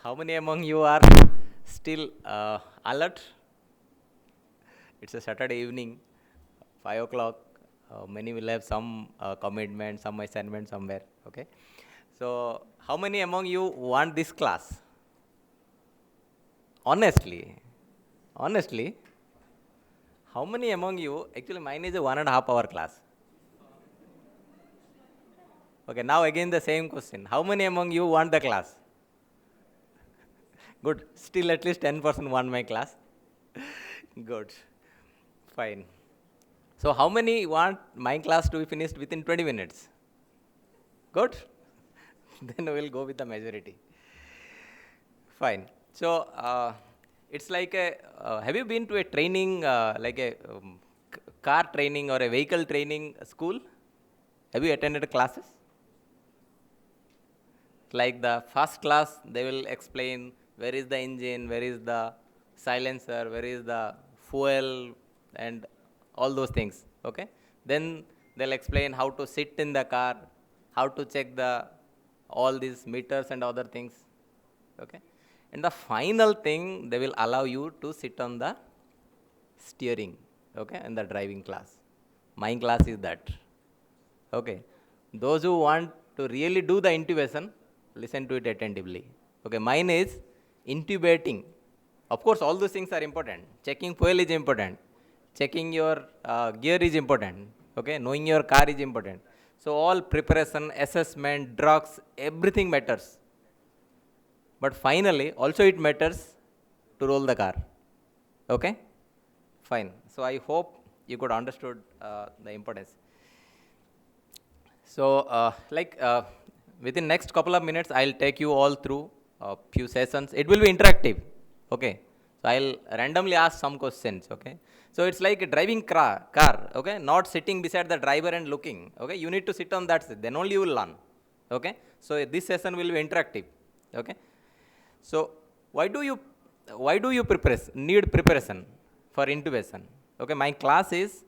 How many among you are still alert? It's a Saturday evening, 5 o'clock. Many will have some commitment, some assignment somewhere. Okay. So, how many among you want this class? Honestly, honestly, how many among you? Actually, mine is a 1.5 hour class. Okay. Now again the same question. How many among you want the class? Good. Still at least 10% want my class. Good. Fine. So how many want my class to be finished within 20 minutes? Good. Then we'll go with the majority. Fine. So it's like a. Have you been to a training, like a car training or a vehicle training school? Have you attended classes? Like the first class, they will explain where is the engine, where is the silencer, where is the fuel, and all those things. Okay. Then they'll explain how to sit in the car, how to check the all these meters and other things. Okay. And the final thing, they will allow you to sit on the steering. Okay, in the driving class. My class is that. Okay. Those who want to really do the intubation, listen to it attentively. Okay. Mine is intubating. Of course, all those things are important. Checking fuel is important. Checking your gear is important. Okay. Knowing your car is important. So, all preparation, assessment, drugs, everything matters. But finally, also it matters to roll the car. Okay. Fine. So, I hope you could understood the importance. So, within next couple of minutes, I'll take you all through a few sessions. It will be interactive. Okay. So, I'll randomly ask some questions. Okay. So, it's like a driving car. Okay. Not sitting beside the driver and looking. Okay. You need to sit on that seat. Then only you will learn. Okay. So, this session will be interactive. Okay. So, why do you need preparation for intubation? Okay. My class is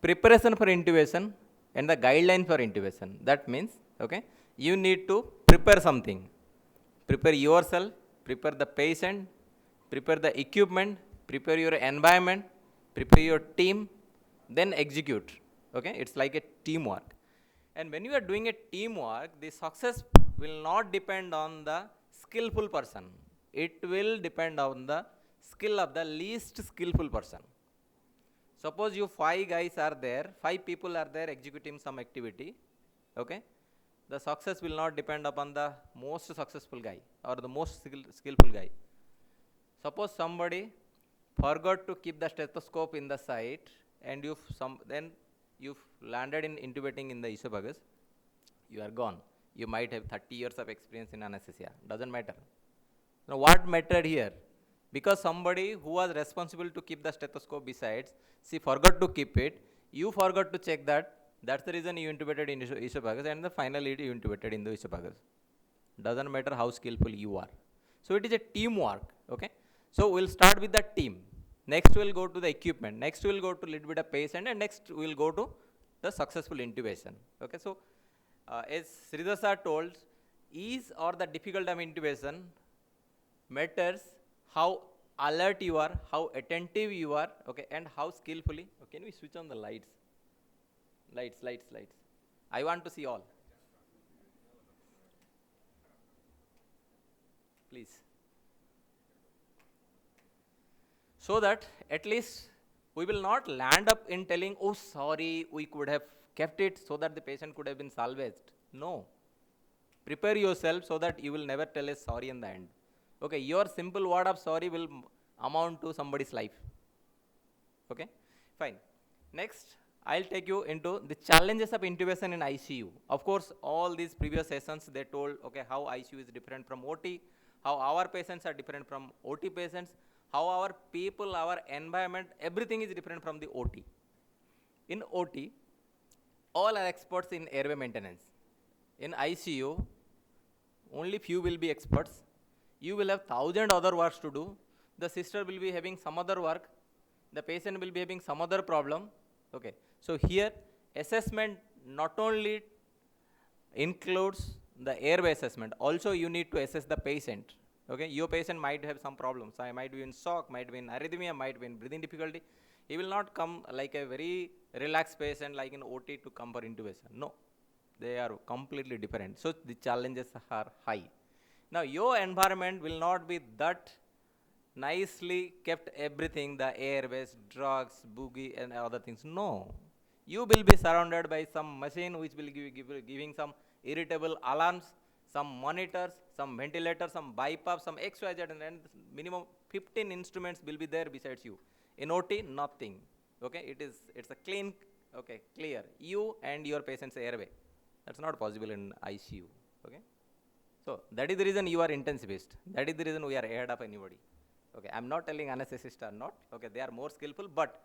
preparation for intubation and the guideline for intubation. That means, okay, you need to prepare something. Prepare yourself, prepare the patient, prepare the equipment, prepare your environment, prepare your team, then execute. Okay, it's like a teamwork. And when you are doing a teamwork, the success will not depend on the skillful person. It will depend on the skill of the least skillful person. Suppose you five guys are there, five people are there executing some activity, okay? The success will not depend upon the most successful guy or the most skillful guy. Suppose somebody forgot to keep the stethoscope in the site and then you've landed in intubating in the esophagus, you are gone. You might have 30 years of experience in anesthesia. Doesn't matter. Now what mattered here? Because somebody who was responsible to keep the stethoscope besides, she forgot to keep it, you forgot to check that, that's the reason you intubated in esophagus and finally you intubated in the esophagus. Doesn't matter how skillful you are. So it is a teamwork, okay? So we'll start with the team. Next we'll go to the equipment. Next we'll go to little bit of patient and next we'll go to the successful intubation. Okay, so as Sridhar sir told, ease or the difficult of intubation matters how alert you are, how attentive you are, okay, and how skillfully. Oh, can we switch on the lights? Lights. I want to see all. Please. So that at least we will not land up in telling, oh, sorry, we could have kept it so that the patient could have been salvaged. No. Prepare yourself so that you will never tell a sorry in the end. Okay, your simple word of sorry will amount to somebody's life. Okay, fine. Next, I'll take you into the challenges of intubation in ICU. Of course, all these previous sessions they told, okay, how ICU is different from OT, how our patients are different from OT patients, how our people, our environment, everything is different from the OT. In OT, all are experts in airway maintenance. In ICU, only few will be experts. You will have 1,000 other works to do. The sister will be having some other work. The patient will be having some other problem. Okay. So here, assessment not only includes the airway assessment. Also, you need to assess the patient. Okay, your patient might have some problems. I might be in shock, might be in arrhythmia, might be in breathing difficulty. He will not come like a very relaxed patient like in OT to come for intubation. No, they are completely different. So the challenges are high. Now your environment will not be that nicely kept everything, the airways, drugs, boogie and other things. No. You will be surrounded by some machine which will giving some irritable alarms, some monitors, some ventilators, some BiPAP, some XYZ, and minimum 15 instruments will be there besides you. In OT, nothing. Okay, it's a clean, okay, clear. You and your patient's airway. That's not possible in ICU. Okay. So that is the reason you are intensivist. That is the reason we are ahead of anybody. Okay, I'm not telling anesthetists are not. Okay, they are more skillful, but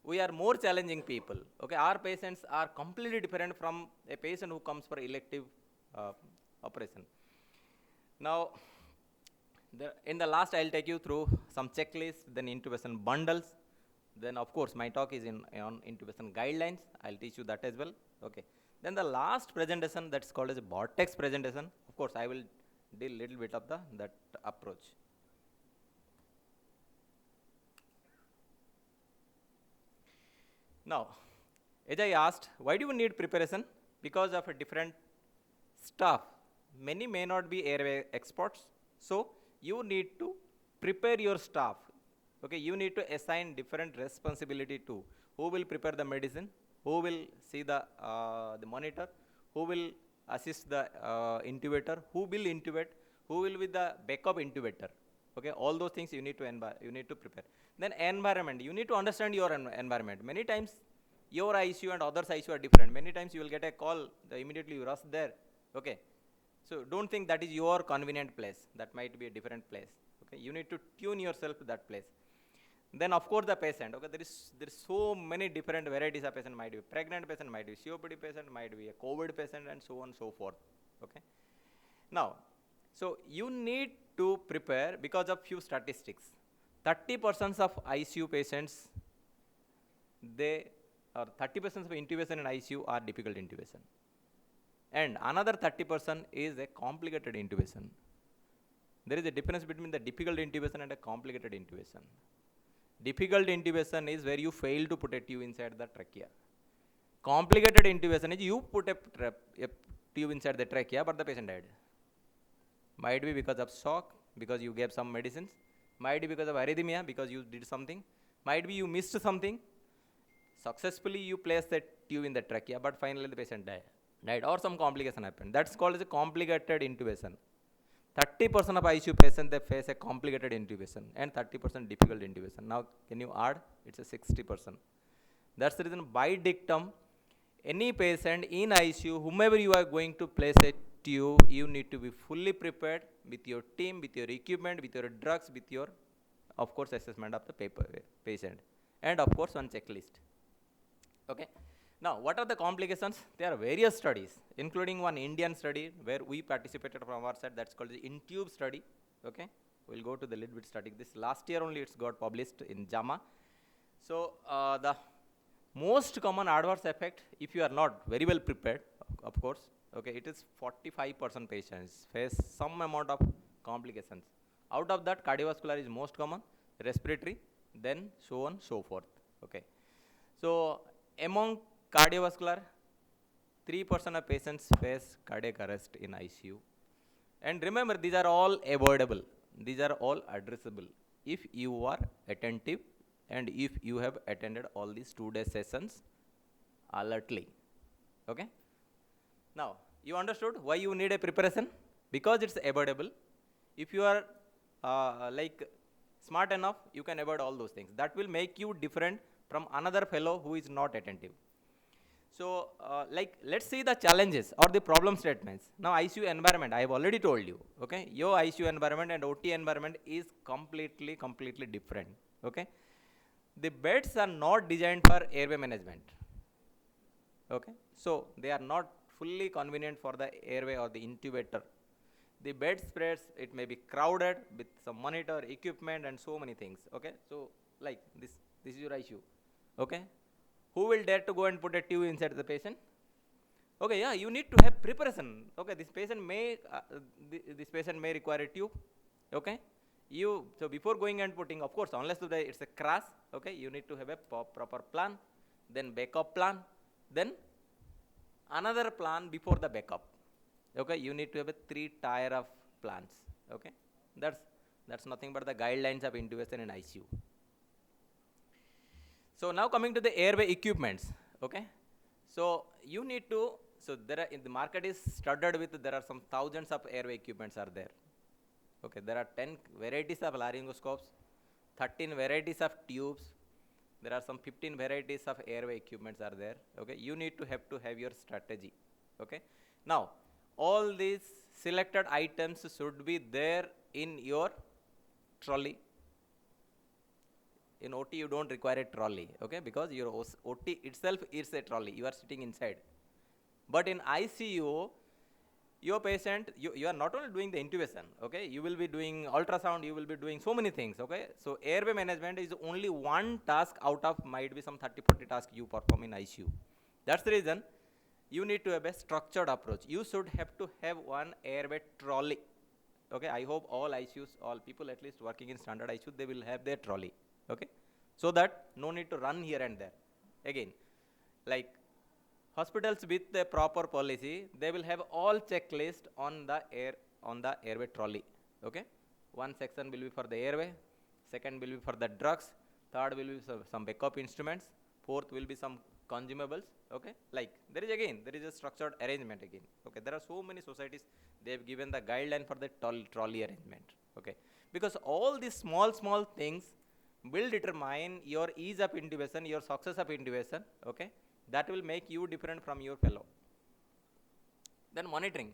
we are more challenging people. Okay, our patients are completely different from a patient who comes for elective uh, operation. Now, in the last, I'll take you through some checklists, then intubation bundles. Then, of course, my talk is on intubation guidelines. I'll teach you that as well. Okay. Then the last presentation, that's called as a vortex presentation. Of course, I will deal little bit of that approach. Now, as I asked, why do you need preparation? Because of a different staff. Many may not be airway experts, so you need to prepare your staff. Okay, you need to assign different responsibility to who will prepare the medicine, who will see the monitor, who will assist the intubator, who will intubate, who will be the backup intubator. Okay, all those things you need to prepare. Then environment, you need to understand your environment. Many times your ICU and others ICU are different. Many times you will get a call, immediately you rush there. Okay, so don't think that is your convenient place. That might be a different place. Okay, you need to tune yourself to that place. Then of course the patient. Okay, there is so many different varieties of patient. Might be pregnant patient, might be COPD patient, might be a COVID patient, and so on and so forth. Okay. Now, so you need to prepare because of few statistics. 30% of ICU patients, they or 30% of intubation in ICU are difficult intubation. And another 30% is a complicated intubation. There is a difference between the difficult intubation and a complicated intubation. Difficult intubation is where you fail to put a tube inside the trachea. Complicated intubation is you put a tube inside the trachea, but the patient died. Might be because of shock, because you gave some medicines. Might be because of arrhythmia, because you did something. Might be you missed something. Successfully you place the tube in the trachea, but finally the patient died, or some complication happened. That's called as a complicated intubation. 30% of ICU patients, they face a complicated intubation and 30% difficult intubation. Now, can you add? It's a 60%. That's the reason by dictum, any patient in ICU, whomever you are going to place a tube, you need to be fully prepared with your team, with your equipment, with your drugs, with your, of course, assessment of the patient. And of course, one checklist. Okay. Now, what are the complications? There are various studies, including one Indian study where we participated from our side. That's called the INTUBE study. Okay, we'll go to the little bit study. This last year only it's got published in JAMA. So the most common adverse effect, if you are not very well prepared, of course, okay, it is 45% patients face some amount of complications. Out of that, cardiovascular is most common, respiratory, then so on, so forth. Okay, so among cardiovascular, 3% of patients face cardiac arrest in ICU. And remember, these are all avoidable. These are all addressable if you are attentive and if you have attended all these 2-day sessions alertly. Okay? Now, you understood why you need a preparation? Because it's avoidable. If you are like smart enough, you can avoid all those things. That will make you different from another fellow who is not attentive. So, like, let's see the challenges or the problem statements. Now, ICU environment, I have already told you, okay? Your ICU environment and OT environment is completely different, okay? The beds are not designed for airway management, okay? So, they are not fully convenient for the airway or the intubator. The bed spreads, it may be crowded with some monitor, equipment, and so many things, okay? So, like, this is your ICU, okay? Who will dare to go and put a tube inside the patient? Okay, yeah, you need to have preparation. Okay, this patient may require a tube. Okay, so before going and putting, of course, unless it's a crash. Okay, you need to have a proper plan, then backup plan, then another plan before the backup. Okay, you need to have a 3 tier of plans. Okay, that's nothing but the guidelines of intubation in ICU. So now coming to the airway equipments. Okay, so you need to, so there are, in the market is studded with, there are some thousands of airway equipments are there. Okay, there are 10 varieties of laryngoscopes, 13 varieties of tubes, there are some 15 varieties of airway equipments are there. Okay, you need to have your strategy. Okay, now all these selected items should be there in your trolley. In OT you don't require a trolley, okay, because your OT itself is a trolley, you are sitting inside. But in ICU, your patient, you are not only doing the intubation, okay, you will be doing ultrasound, you will be doing so many things. Okay, so airway management is only one task out of might be some 30-40 tasks you perform in ICU. That's the reason you need to have a structured approach. You should have to have one airway trolley. Okay, I hope all ICUs, all people at least working in standard ICU, they will have their trolley. Okay, so that no need to run here and there. Again, like hospitals with the proper policy, they will have all checklist on the airway trolley. Okay, one section will be for the airway, second will be for the drugs, third will be some backup instruments, fourth will be some consumables. Okay, like there is a structured arrangement again. Okay, there are so many societies, they have given the guideline for the trolley arrangement. Okay, because all these small things will determine your ease of intubation, your success of intubation. Okay, that will make you different from your fellow. Then monitoring,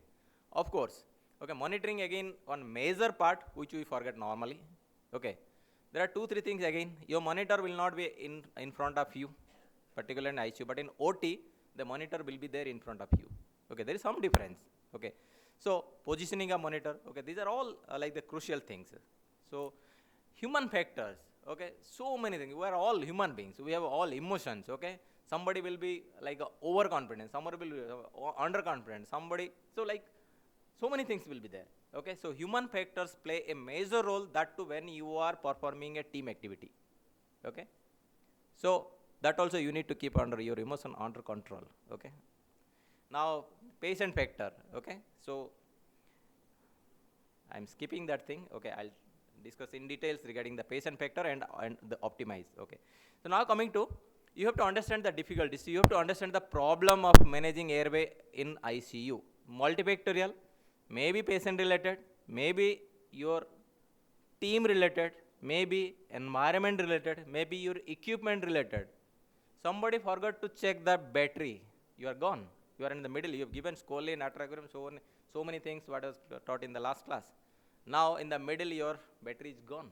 of course. Okay, monitoring again one major part which we forget normally. Okay, there are 2-3 things again. Your monitor will not be in front of you, particularly in ICU, but in OT the monitor will be there in front of you. Okay, there is some difference. Okay, so positioning a monitor, okay, these are all like the crucial things. So human factors, okay, so many things. We are all human beings, we have all emotions. Okay, somebody will be like overconfident, somebody will be underconfident, somebody, so like so many things will be there. Okay, so human factors play a major role, that too when you are performing a team activity. Okay, so that also you need to keep under your emotion under control. Okay, now patient factor. Okay, so I'm skipping that thing. Okay, I'll discuss in details regarding the patient factor and the optimize. Okay, so now coming to, you have to understand the difficulties, you have to understand the problem of managing airway in ICU. Multifactorial, maybe patient related, maybe your team related, maybe environment related, maybe your equipment related. Somebody forgot to check the battery, you are gone, you are in the middle, you have given scoline, atracurium, so many things what was taught in the last class. Now in the middle your battery is gone.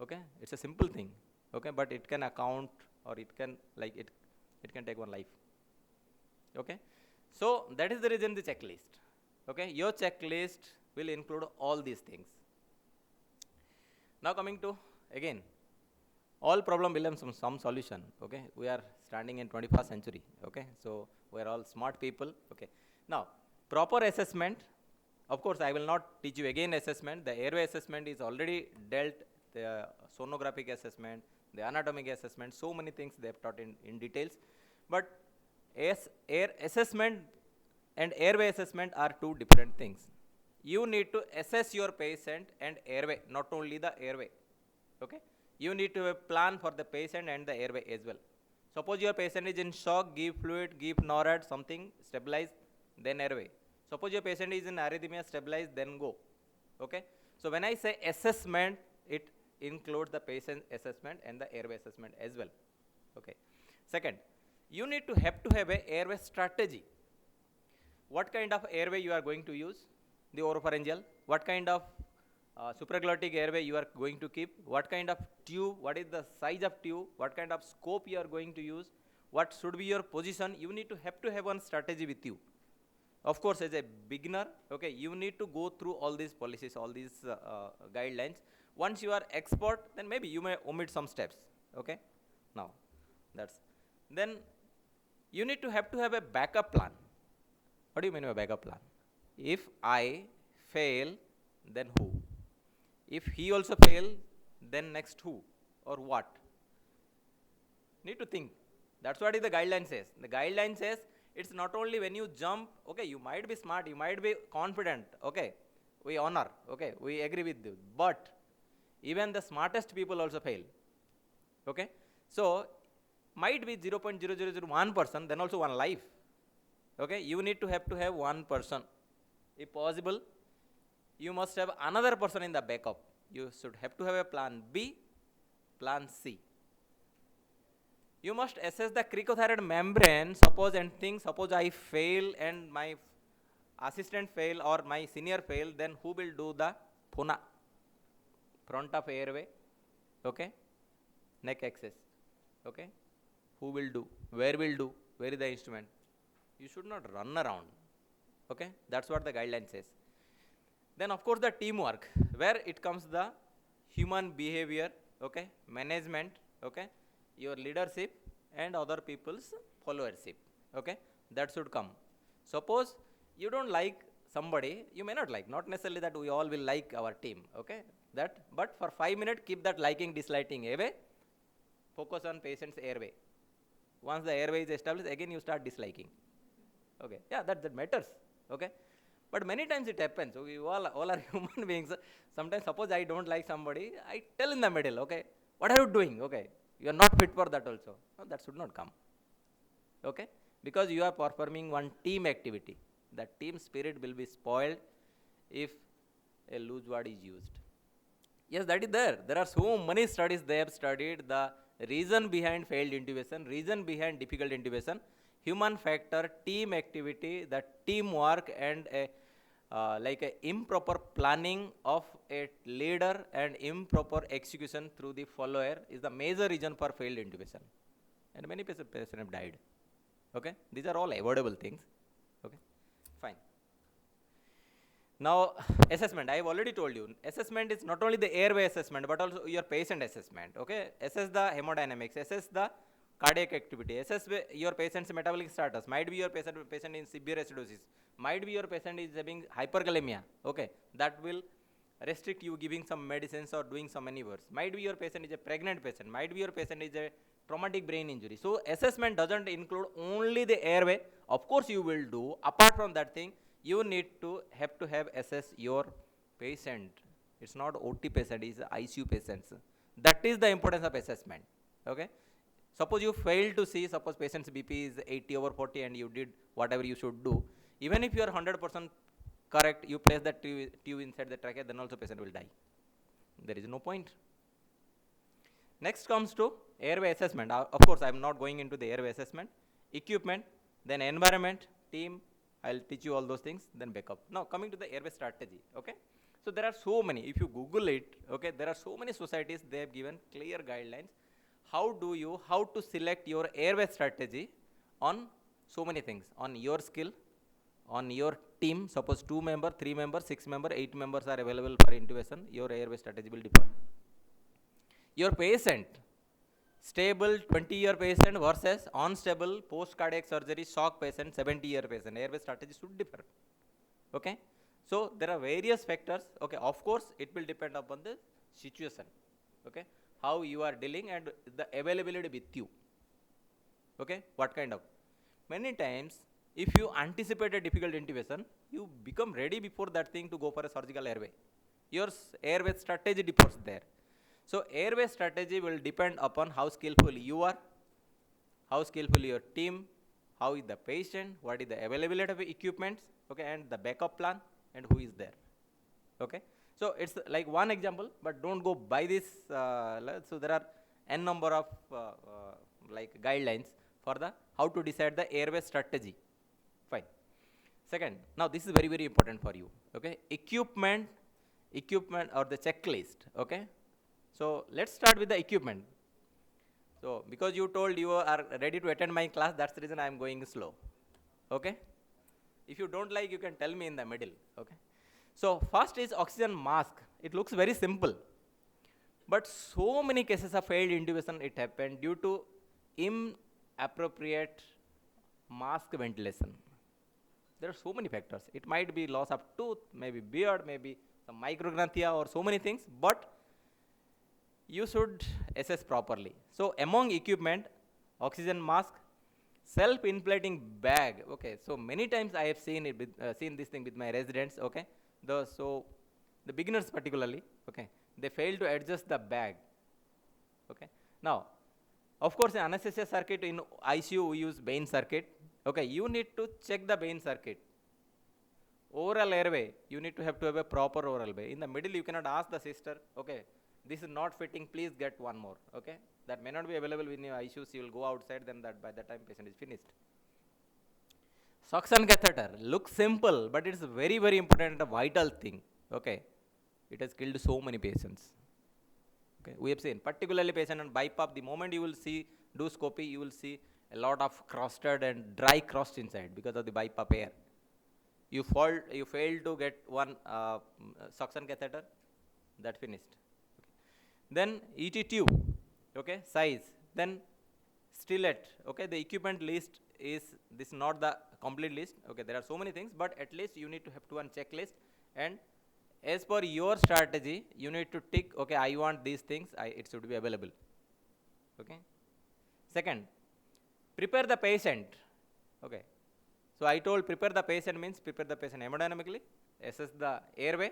Okay, it's a simple thing. Okay, but it can account, or it can like it can take one life. Okay, so that is the reason the checklist. Okay, your checklist will include all these things. Now coming to, again, all problem will have some solution. Okay, we are standing in 21st century. Okay, so we are all smart people. Okay, now proper assessment. Of course, I will not teach you again assessment. The airway assessment is already dealt, the sonographic assessment, the anatomic assessment, so many things they have taught in details. But air assessment and airway assessment are two different things. You need to assess your patient and airway, not only the airway. Okay, you need to have a plan for the patient and the airway as well. Suppose your patient is in shock, give fluid, give NORAD, something, stabilize, then airway. Suppose your patient is in arrhythmia, stabilize, then go. Okay, so when I say assessment, it includes the patient assessment and the airway assessment as well. Okay, second, you need to have a airway strategy. What kind of airway you are going to use? The oropharyngeal. What kind of supraglottic airway you are going to keep? What kind of tube? What is the size of tube? What kind of scope you are going to use? What should be your position? You need to have one strategy with you. Of course, as a beginner, okay, you need to go through all these policies, all these guidelines. Once you are expert, then maybe you may omit some steps. Okay, now that's, then you need to have a backup plan. What do you mean by backup plan? If I fail, then who? If he also fail, then next who or what? Need to think. That's what the guideline says. The guideline says it's not only when you jump, okay, you might be smart, you might be confident, okay, we honor, okay, we agree with you, but even the smartest people also fail, okay. So might be 0.0001%, then also one life, okay. You need to have one person. If possible, you must have another person in the backup. You should have to have a plan B, plan C. You must assess the cricothyroid membrane, suppose I fail and my assistant fail or my senior fail, then who will do the PUNA? Front of airway, okay, neck access, okay. Who will do? Where will do? Where is the instrument? You should not run around, okay. That's what the guideline says. Then of course the teamwork, where it comes the human behavior, okay, management, okay, your leadership and other people's followership, okay, that should come. Suppose you don't like somebody, you may not like, not necessarily that we all will like our team, okay, that, but for 5 minutes keep that liking disliking away, focus on patient's airway. Once the airway is established, again you start disliking, okay. Yeah, that matters, okay. But many times it happens. We all are human beings. Sometimes, suppose I don't like somebody, I tell in the middle, okay, what are you doing? Okay, you are not fit for that also. No, that should not come. Okay, because you are performing one team activity. The team spirit will be spoiled if a loose word is used. Yes, that is there. There are so many studies they have studied the reason behind failed intubation, reason behind difficult intubation, human factor, team activity, the teamwork, and a like a improper planning of a leader and improper execution through the follower is the major reason for failed intubation, and many patients have died. Okay, these are all avoidable things. Okay, fine. Now, assessment, I have already told you, assessment is not only the airway assessment, but also your patient assessment, okay? Assess the hemodynamics, assess the cardiac activity, assess your patient's metabolic status, might be your patient in severe acidosis, might be your patient is having hyperkalemia, okay? That will restrict you giving some medicines or doing some maneuvers. Might be your patient is a pregnant patient, might be your patient is a traumatic brain injury. So, assessment doesn't include only the airway, of course you will do, apart from that thing, you need to have assess your patient. It's not OT patient, it's ICU patients. That is the importance of assessment. Okay. Suppose you fail to see, suppose patient's BP is 80/40 and you did whatever you should do. Even if you are 100% correct, you place that tube inside the trachea, then also patient will die. There is no point. Next comes to airway assessment. Of course, I am not going into the airway assessment. Equipment, then environment, team, I'll teach you all those things, then backup. Now, coming to the airway strategy, okay? So, there are so many, if you Google it, okay, there are so many societies, they have given clear guidelines. How to select your airway strategy on so many things, on your skill, on your team, suppose 2 member, 3 member, 6 member, 8 members are available for intubation, your airway strategy will differ. Your patient, stable 20-year patient versus unstable post-cardiac surgery shock patient 70-year patient, airway strategy should differ. Okay. So, there are various factors. Okay. Of course, it will depend upon the situation. Okay. How you are dealing and the availability with you. Okay. What kind of? Many times, if you anticipate a difficult intubation, you become ready before that thing to go for a surgical airway. Your airway strategy differs there. So, airway strategy will depend upon how skillful you are, how skillful your team, how is the patient, what is the availability of equipments, okay, and the backup plan, and who is there. Okay. So, it's like one example, but don't go by this. So, there are n number of like guidelines for the how to decide the airway strategy. Fine. Second, now this is very, very important for you. Okay. Equipment or the checklist. Okay. So, let's start with the equipment. So, because you told you are ready to attend my class, that's the reason I am going slow. Okay. If you don't like, you can tell me in the middle. Okay. So, first is oxygen mask. It looks very simple, but so many cases of failed intubation it happened due to inappropriate mask ventilation. There are so many factors. It might be loss of tooth, maybe beard, maybe some microgranthia or so many things, but you should assess properly. So among equipment, oxygen mask, self-inflating bag. Okay, so many times I have seen it seen this thing with my residents. Okay, the beginners particularly. Okay, they fail to adjust the bag. Okay, now of course in anesthesia circuit in ICU we use Bain circuit. Okay, you need to check the Bain circuit. Oral airway, you need to have a proper oral way. In the middle, you cannot ask the sister, okay, this is not fitting, please get one more, okay? That may not be available in your ICU, you will go outside, then that by the time patient is finished. Suction catheter, looks simple, but it's a very, very important and a vital thing, okay? It has killed so many patients. Okay, we have seen, particularly patient on BiPAP, the moment you will see, do scopy, you will see a lot of crusted and dry crust inside because of the BiPAP air. You fail to get one suction catheter, that finished. Okay. Then ET tube, okay, size. Then Stillet, okay, the equipment list is this not the complete list. Okay, there are so many things, but at least you need to have one checklist, and as per your strategy, you need to tick, okay, I want these things, it should be available. Okay. Second, prepare the patient. Okay. So I told prepare the patient means prepare the patient hemodynamically, assess the airway.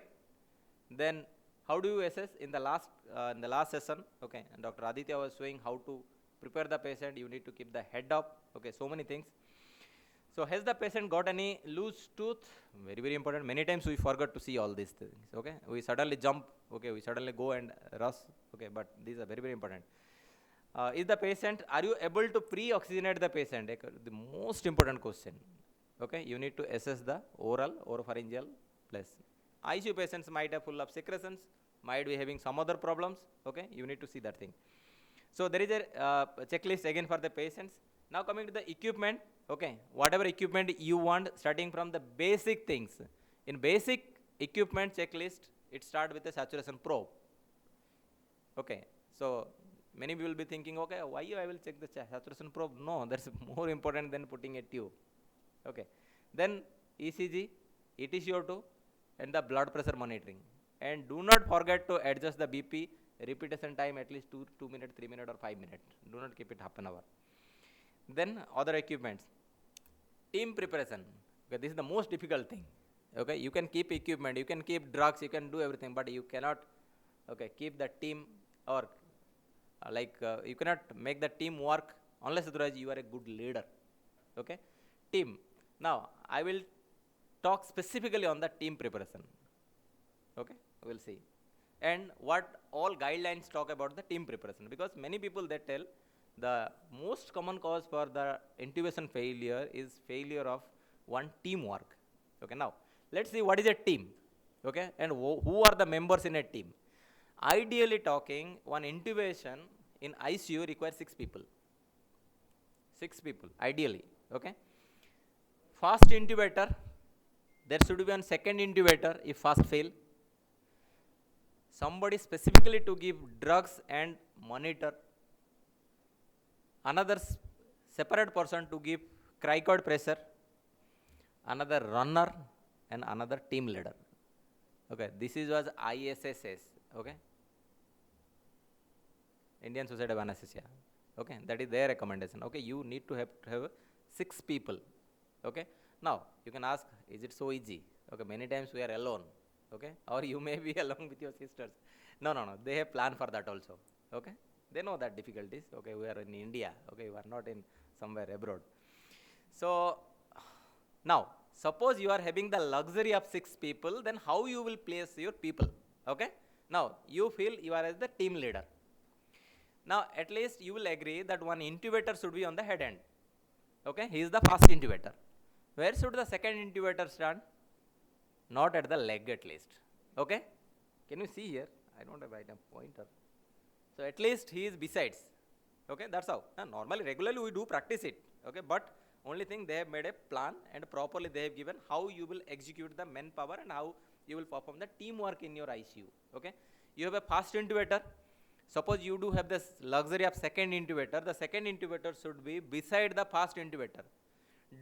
Then how do you assess in the last session? Okay, and Dr. Aditya was showing how to prepare the patient. You need to keep the head up. Okay, so many things. So has the patient got any loose tooth? Very, very important. Many times we forget to see all these things. Okay, we suddenly jump. Okay, we suddenly go and rush. Okay, but these are very, very important. Is the patient, are you able to pre-oxygenate the patient? The most important question. Okay, you need to assess the oral, oropharyngeal plus. ICU patients might have full of secretions, might be having some other problems. Okay, you need to see that thing. So there is a checklist again for the patients. Now coming to the equipment. Okay, whatever equipment you want, starting from the basic things. In basic equipment checklist, it starts with a saturation probe. Okay, so many people will be thinking, okay, why I will check the saturation probe? No, that's more important than putting a tube. Okay, then ECG, ETCO2, and the blood pressure monitoring. And do not forget to adjust the BP repetition time at least 2 minutes, 3 minutes, or 5 minutes. Do not keep it half an hour. Then other equipments. Team preparation. Okay, this is the most difficult thing. Okay, you can keep equipment, you can keep drugs, you can do everything, but you cannot, okay, keep the team or you cannot make the team work unless otherwise you are a good leader. Okay, team. Now I will talk specifically on the team preparation. Okay, we'll see, and what all guidelines talk about the team preparation, because many people they tell the most common cause for the intubation failure is failure of one teamwork. Okay, now let's see what is a team. Okay, and who are the members in a team. Ideally talking, one intubation in ICU requires 6 people. 6 people, ideally. Okay. Fast intubator, there should be one second intubator if fast fail. Somebody specifically to give drugs and monitor. Another separate person to give cricoid pressure. Another runner and another team leader. Okay, this is was ISSS. Okay, Indian Society of Anesthesia. Okay, that is their recommendation. Okay, you need to have 6 people. Okay, now you can ask, is it so easy? Okay, many times we are alone. Okay, or you may be along with your sisters. No, they have plan for that also. Okay, they know that difficulties. Okay, we are in India. Okay, we are not in somewhere abroad. So now suppose you are having the luxury of 6 people, then how you will place your people? Okay, now you feel you are as the team leader. Now at least you will agree that one intubator should be on the head end. Okay, he is the fast intubator. Where should the second intubator stand? Not at the leg at least. Okay, can you see here? I don't have a pointer. So at least he is besides. Okay, that's how. Now, normally, regularly we do practice it. Okay, but only thing they have made a plan and properly they have given how you will execute the manpower and how you will perform the teamwork in your ICU. Okay, you have a fast intubator. Suppose you do have this luxury of second intubator. The second intubator should be beside the fast intubator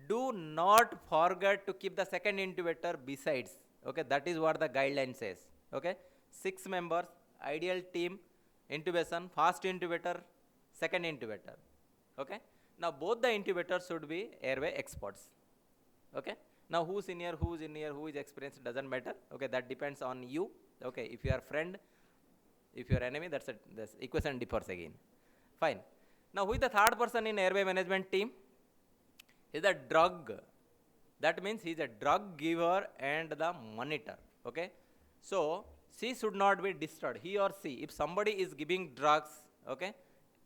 do not forget to keep the second intubator besides. Okay, that is what the guideline says. Okay, 6 members, ideal team, intubation, fast intubator, second intubator. Okay, now both the intubators should be airway experts. Okay, now who's senior, who's junior, who is experienced doesn't matter. Okay, that depends on you. Okay, if you are friend, if you are enemy, that's a this equation differs again. Fine. Now who is the third person in airway management team? Is a drug. That means he is a drug giver and the monitor. Okay, so she should not be disturbed. He or she, if somebody is giving drugs, okay,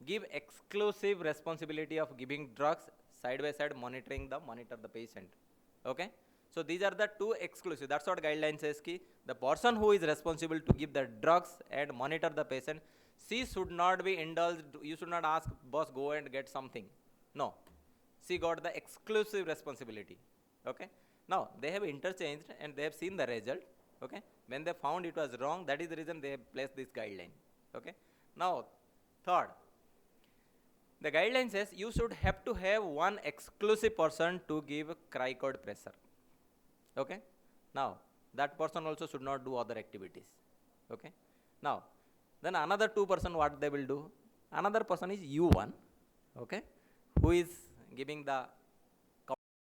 give exclusive responsibility of giving drugs, side by side monitor the patient. Okay, so these are the two exclusive. That's what guideline says. Ki the person who is responsible to give the drugs and monitor the patient, she should not be indulged. You should not ask boss go and get something. No, she got the exclusive responsibility. Okay, now they have interchanged and they have seen the result. Okay, when they found it was wrong, that is the reason they have placed this guideline. Okay, now third, the guideline says you should have to have one exclusive person to give cricoid pressure. Okay, now that person also should not do other activities. Okay, now then another two person, what they will do, another person is u1. Okay, who is giving the